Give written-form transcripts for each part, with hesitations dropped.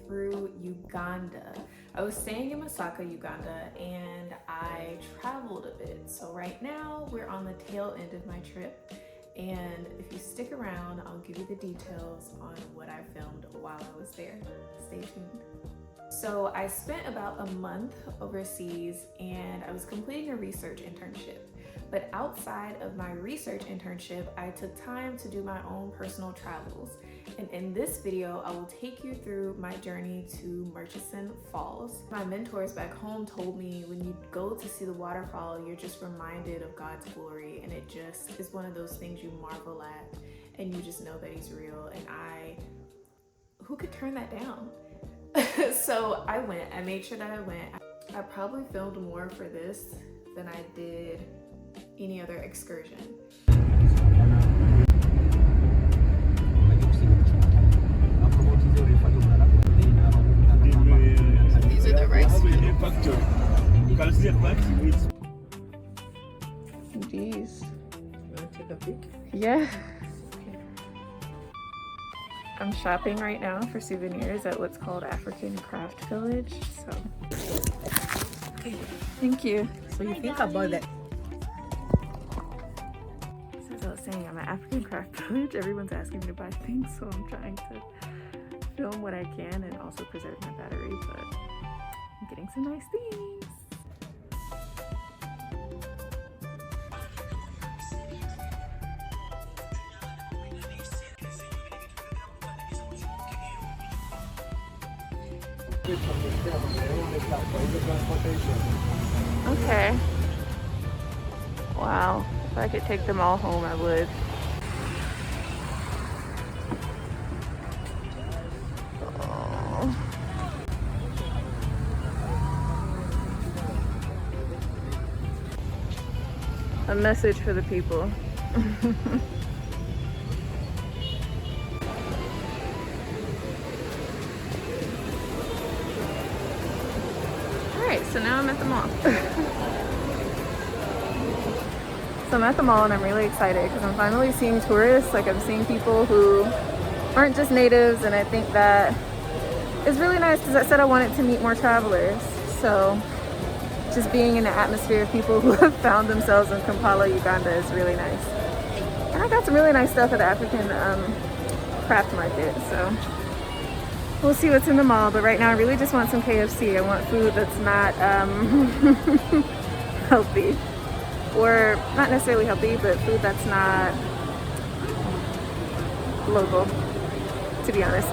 through Uganda. I was staying in Masaka, Uganda, and I traveled a bit. So right now we're on the tail end of my trip. And if you stick around, I'll give you the details on what I filmed while I was there. Stay tuned. So I spent about a month overseas and I was completing a research internship. But outside of my research internship, I took time to do my own personal travels. And in this video, I will take you through my journey to Murchison Falls. My mentors back home told me when you go to see the waterfall, you're just reminded of God's glory. And it just is one of those things you marvel at and you just know that He's real. And who could turn that down? So I went, I made sure that I went. I probably filmed more for this than I did any other excursion. These are the rice fields. These. Take a peek. Yeah. I'm shopping right now for souvenirs at what's called African Craft Village. So, okay, thank you. So you think about that. So as I was saying, I'm at African Craft Village. Everyone's asking me to buy things, so I'm trying to film what I can and also preserve my battery, but I'm getting some nice things. Okay. Wow. If I could take them all home, I would. Oh. A message for the people. So now I'm at the mall. So I'm at the mall and I'm really excited because I'm finally seeing tourists. Like I'm seeing people who aren't just natives, and I think that is really nice because I said I wanted to meet more travelers. So just being in the atmosphere of people who have found themselves in Kampala, Uganda is really nice. And I got some really nice stuff at the African craft market. So we'll see what's in the mall, but right now I really just want some KFC. I want food that's not healthy. Or not necessarily healthy, but food that's not local, to be honest.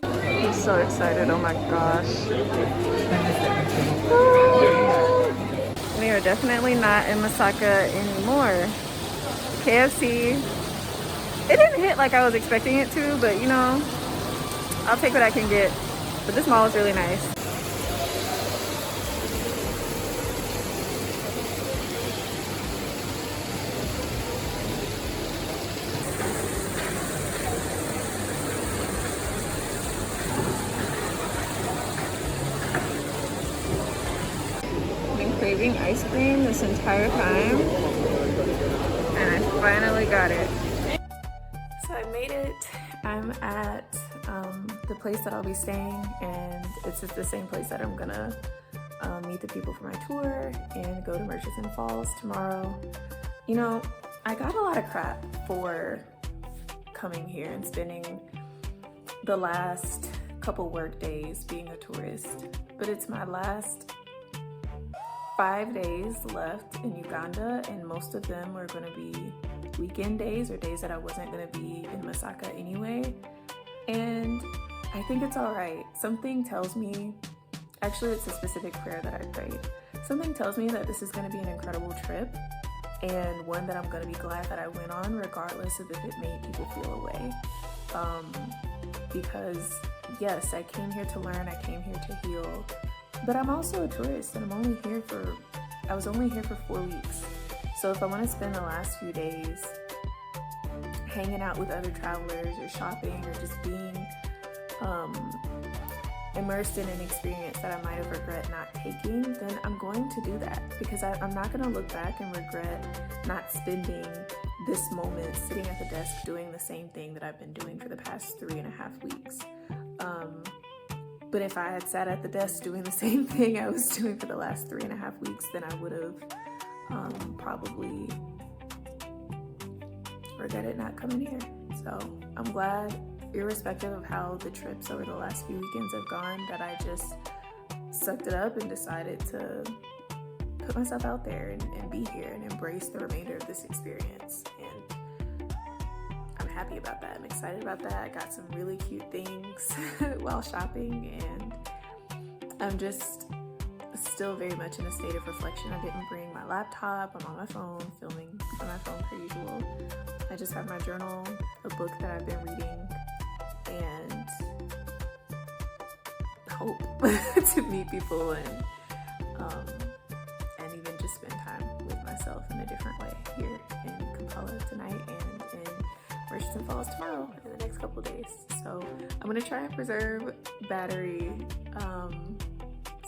I'm so excited, oh my gosh. We are definitely not in Masaka anymore. KFC, it didn't hit like I was expecting it to, but you know, I'll take what I can get. But this mall is really nice. I've been craving ice cream this entire time, and I finally got it. So I made it. I'm at the place that I'll be staying, and it's at the same place that I'm gonna meet the people for my tour and go to Murchison Falls tomorrow. You know, I got a lot of crap for coming here and spending the last couple work days being a tourist, but it's my last 5 days left in Uganda, and most of them are gonna be weekend days or days that I wasn't gonna be in Masaka anyway. And I think it's all right. Something tells me, actually it's a specific prayer that I prayed. Something tells me that this is gonna be an incredible trip, and one that I'm gonna be glad that I went on regardless of if it made people feel away. Because yes, I came here to learn, I came here to heal, but I'm also a tourist and I was only here for 4 weeks. So if I want to spend the last few days hanging out with other travelers or shopping or just being immersed in an experience that I might have regret not taking, then I'm going to do that, because I'm not going to look back and regret not spending this moment sitting at the desk doing the same thing that I've been doing for the past 3.5 weeks. But if I had sat at the desk doing the same thing I was doing for the last 3.5 weeks, then I would have probably regretted not coming here. So I'm glad, irrespective of how the trips over the last few weekends have gone, that I just sucked it up and decided to put myself out there and be here and embrace the remainder of this experience. And I'm happy about that. I'm excited about that. I got some really cute things while shopping, and I'm just still very much in a state of reflection. I didn't bring my laptop. I'm on my phone, filming on my phone per usual. I just have my journal, a book that I've been reading, and hope to meet people and even just spend time with myself in a different way here in Kampala tonight and in Murchison Falls tomorrow in the next couple days. So I'm gonna try and preserve battery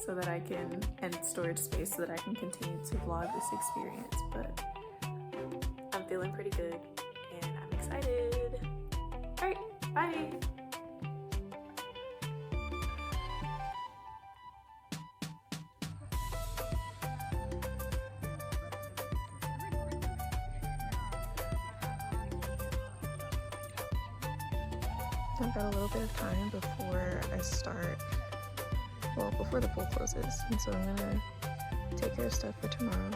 so that I can, and storage space so that I can continue to vlog this experience. But I'm feeling pretty good and I'm excited. All right, bye. I've got a little bit of time before I start, well, before the pool closes, and so I'm gonna take care of stuff for tomorrow,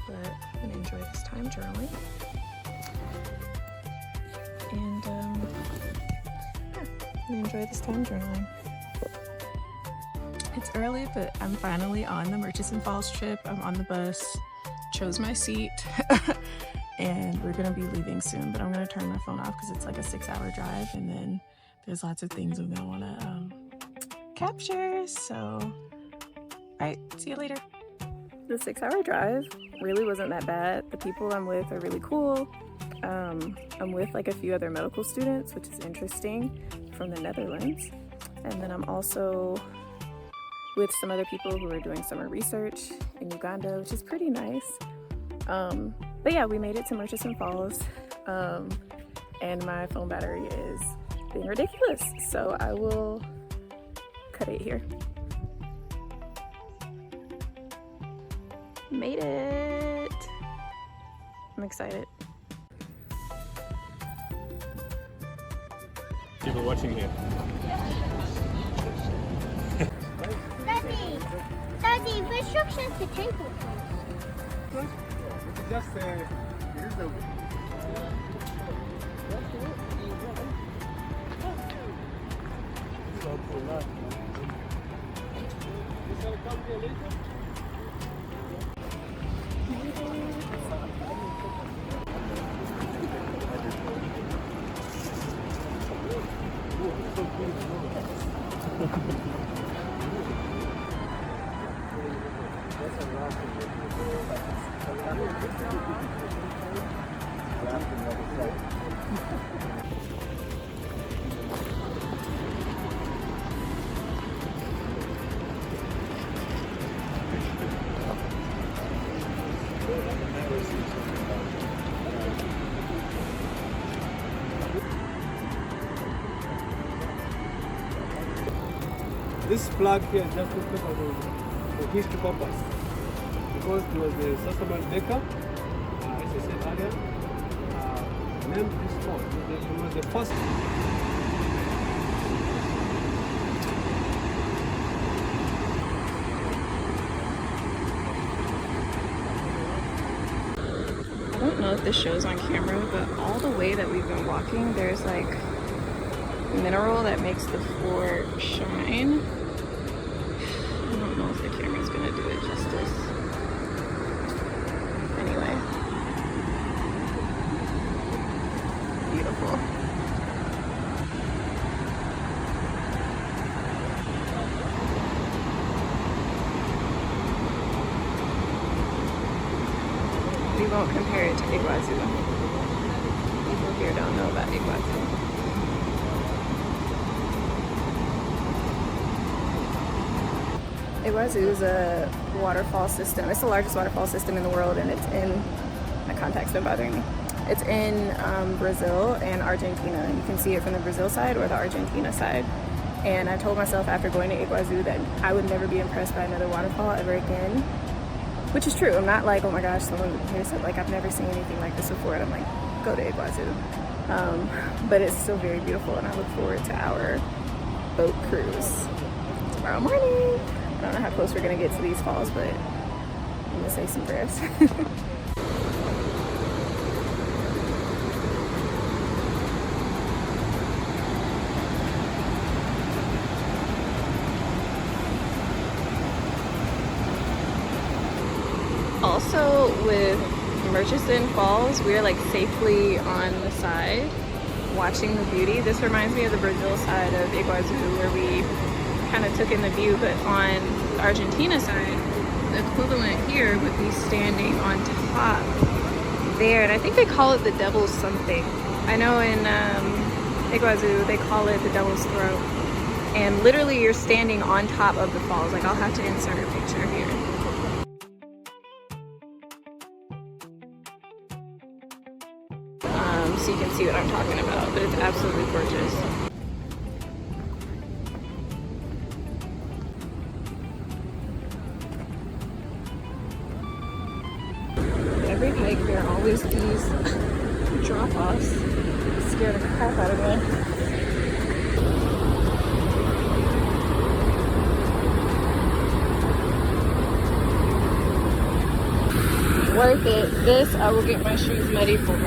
but I'm gonna enjoy this time journaling. And yeah, I'm gonna enjoy this time journaling. It's early, but I'm finally on the Murchison Falls trip. I'm on the bus, chose my seat, and we're gonna be leaving soon, but I'm gonna turn my phone off because it's like a 6-hour drive, and then there's lots of things I'm gonna wanna capture, so all right, see you later. The 6-hour drive really wasn't that bad. The people I'm with are really cool. I'm with like a few other medical students, which is interesting, from the Netherlands. And then I'm also with some other people who are doing summer research in Uganda, which is pretty nice. But yeah, we made it to Murchison Falls, and my phone battery is being ridiculous, so I will cut it here. Made it! I'm excited. People watching here. Daddy, which instructions to take with us? Just here's the This flag here just looks for the history purpose, because it was the Sassaman Decker, as I said earlier, named this fort. It was the first. I don't know if this shows on camera, but all the way that we've been walking, there's like mineral that makes the floor shine. I don't know if the camera's gonna do it justice. Anyway, beautiful. We won't compare it to Iguazu. People here don't know about Iguazu. Iguazu is a waterfall system. It's the largest waterfall system in the world, and it's in, my contact's been bothering me. It's in Brazil and Argentina. You can see it from the Brazil side or the Argentina side. And I told myself after going to Iguazu that I would never be impressed by another waterfall ever again, which is true. I'm not like, oh my gosh, someone here said like I've never seen anything like this before, and I'm like, go to Iguazu. But it's still very beautiful, and I look forward to our boat cruise tomorrow morning. I don't know how close we're gonna get to these falls, but I'm gonna say some prayers. Also with Murchison Falls, we are like safely on the side watching the beauty. This reminds me of the Brazil side of Iguazu where we kind of took in the view, but on the Argentina side, the equivalent here would be standing on top there, and I think they call it the Devil's something. I know in Iguazu they call it the Devil's Throat, and literally you're standing on top of the falls. Like I'll have to insert a picture here. So you can see what I'm talking about, but it's absolutely gorgeous. Every hike there are always these drop-offs. Scare the crap out of me. Worth it. This I will get my shoes muddy for.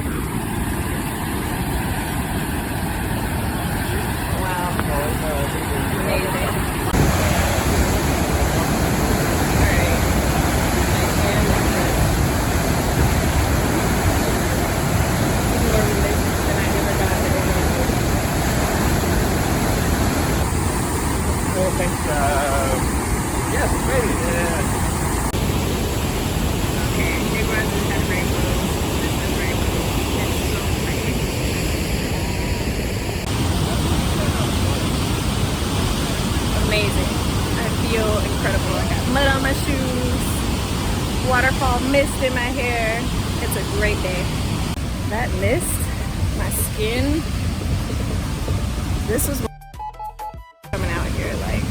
Waterfall mist in my hair. It's a great day. That mist, my skin, this was coming out here, like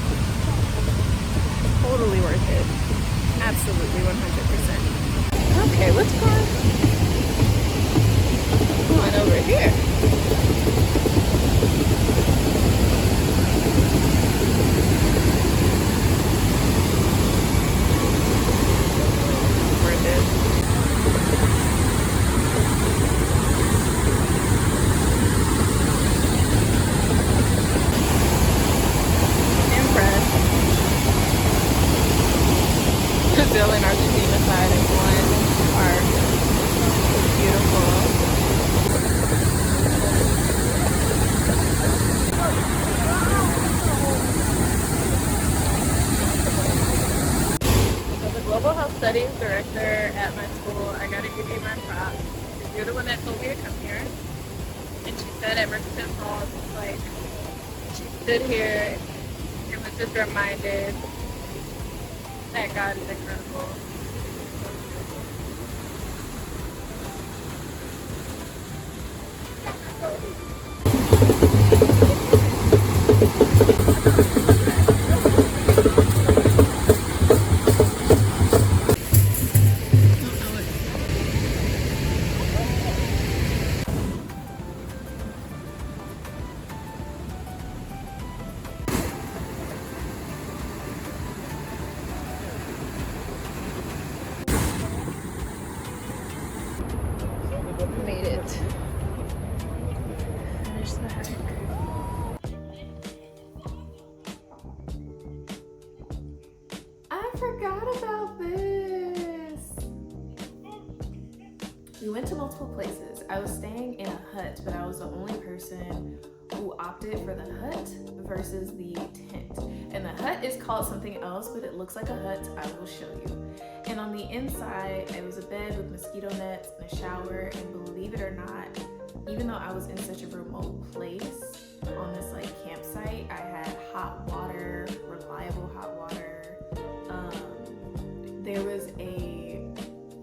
totally worth it. Absolutely 100%. Okay, let's go on over here. Brazil and Argentina side and one are beautiful. So the Global Health Studies director at my school, I gotta give you my props. You're the one that told me to come here. And she said at Murchison Falls, like, she stood here and was just reminded that God is incredible. Made it. Finish the hike. I forgot about this. We went to multiple places. I was staying in a hut, but I was the only person who opted for the hut versus the tent. And the hut is called something else, but it looks like a hut. I will show you. And on the inside, it was a bed with mosquito nets and a shower. And believe it or not, even though I was in such a remote place on this like campsite, I had hot water, reliable hot water. There was a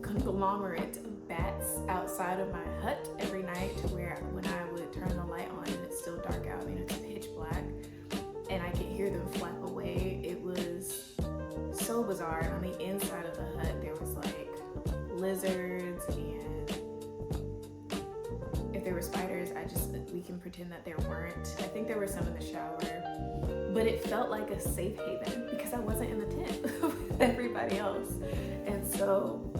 conglomerate of bats outside of my hut every night to where when I would turn the light on and it's still dark out, I mean it's pitch black, and I bizarre. And on the inside of the hut, there was like lizards, and if there were spiders, we can pretend that there weren't. I think there were some in the shower, but it felt like a safe haven because I wasn't in the tent with everybody else. And so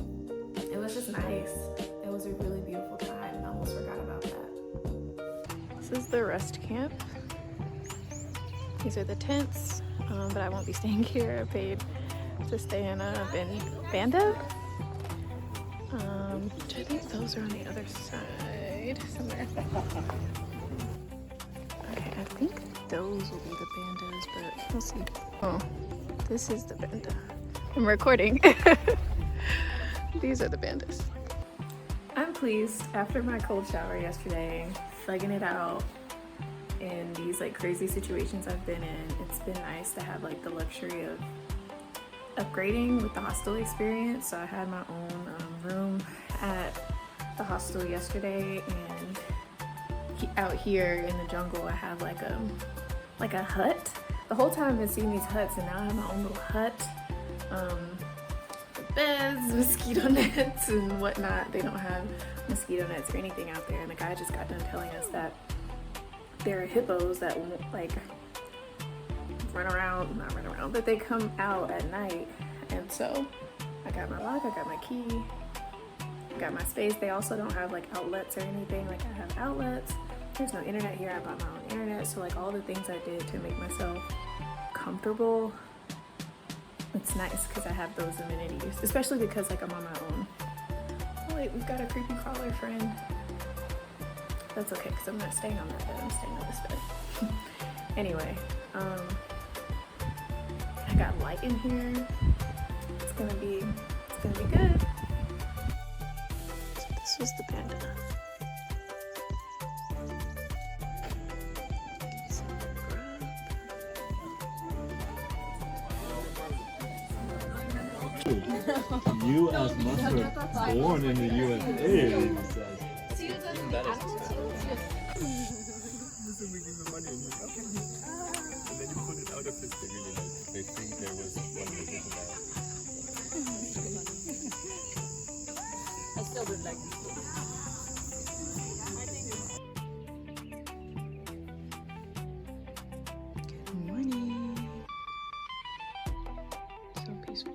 it was just nice. It was a really beautiful time. I almost forgot about that. This is the rest camp. These are the tents, but I won't be staying here. I paid to stay in a banda, which I think those are on the other side somewhere. Okay, I think those will be the bandas, but we'll see. Oh, this is the banda. I'm recording. These are the bandas. I'm pleased after my cold shower yesterday, thugging it out in these like crazy situations I've been in. It's been nice to have like the luxury of upgrading with the hostel experience. So I had my own room at the hostel yesterday, and out here in the jungle I have like a hut. The whole time I've been seeing these huts, and now I have my own little hut. Beds, mosquito nets and whatnot. They don't have mosquito nets or anything out there, and the guy just got done telling us that there are hippos that won't like not run around, but they come out at night. And so I got my lock, I got my key, I got my space. They also don't have like outlets or anything. Like I have outlets. There's no internet here. I bought my own internet. So like all the things I did to make myself comfortable, it's nice because I have those amenities, especially because like I'm on my own. Oh wait, we've got a creepy crawler friend. That's okay because I'm not staying on that bed. I'm staying on this bed. Anyway, I got light in here. It's gonna be good. So this was the panda. You as mustard born in the USA. And then you pull it out of this thing, really like they think there was one position there. I still would like this. Good morning. So peaceful.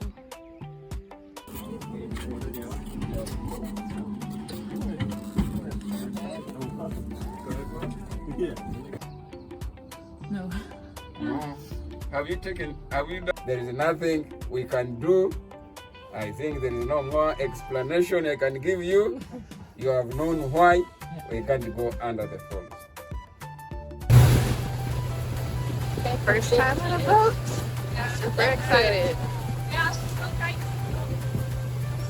No. Have you done? There is nothing we can do. I think there is no more explanation I can give you. You have known why we can't go under the falls. First time on a boat. Super excited.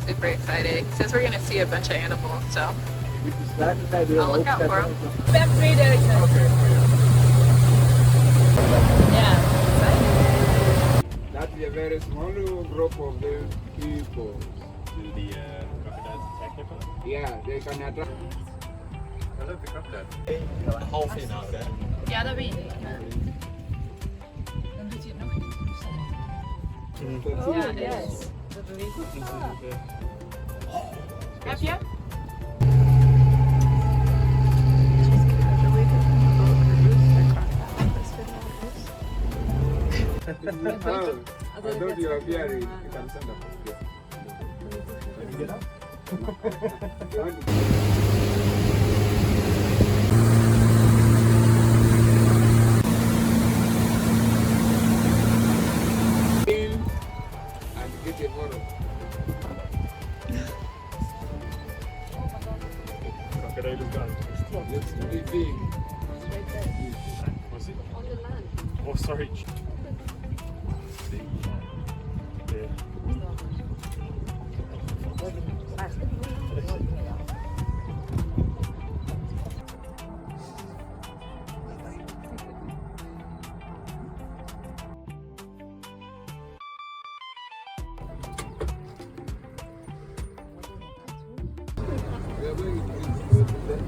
Super excited. He says we're gonna see a bunch of animals, so I'll look out for them. That's a very small group of the people. Do the crocodiles attack hippo? Yeah, they can attack. I love the crocodile. The whole thing out there. Yeah, that'd be. Yeah, it is. Have you? I thought you were here. You can stand up. Can you get up? In and get a photo. Crocodile is gone. Looks to be big. Was it? Oh, sorry. Yeah. We are going to food then.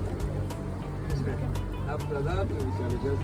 After that, we shall just.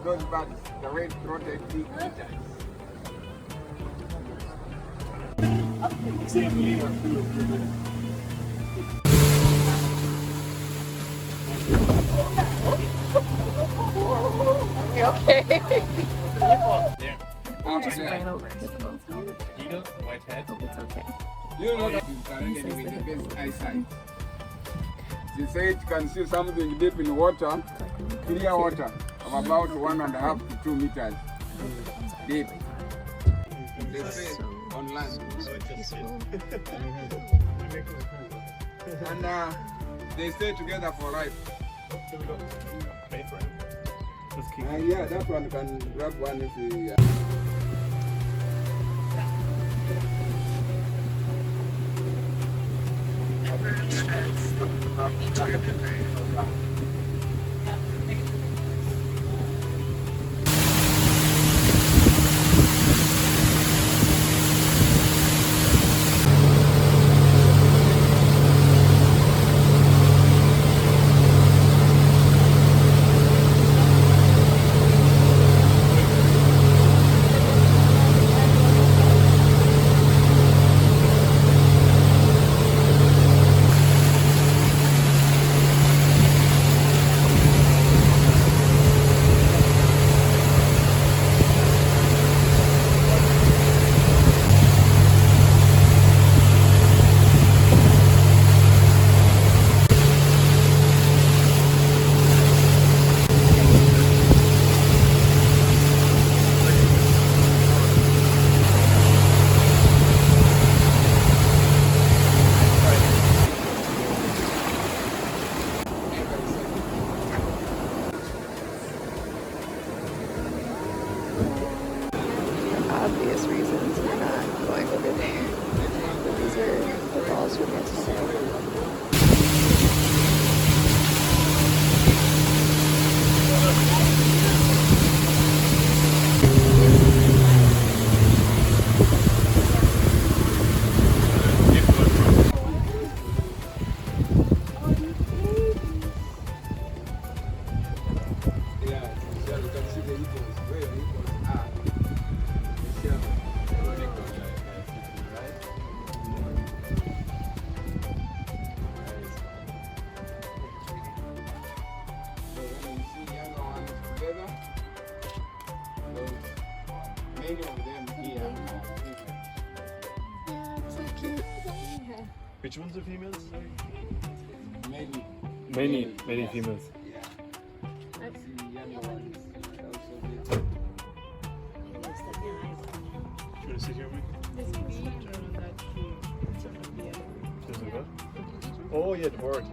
those birds, the red-throated big eaters. Okay. There. Just ran over his phone. Eagle, white head. Hope it's okay. You know that is surrounded with the best eyesight. They say it can see something deep in water, clear water, of about 1.5 to 2 meters deep. They say on land. And they stay together for life. Pay for it. Yeah, that one can grab one if you... Obvious reasons we're not going over there. But these are the balls from yesterday. Many of them here Which ones are females? many. Many females. Yeah. Do you want to sit here with me? Oh yeah, the bird.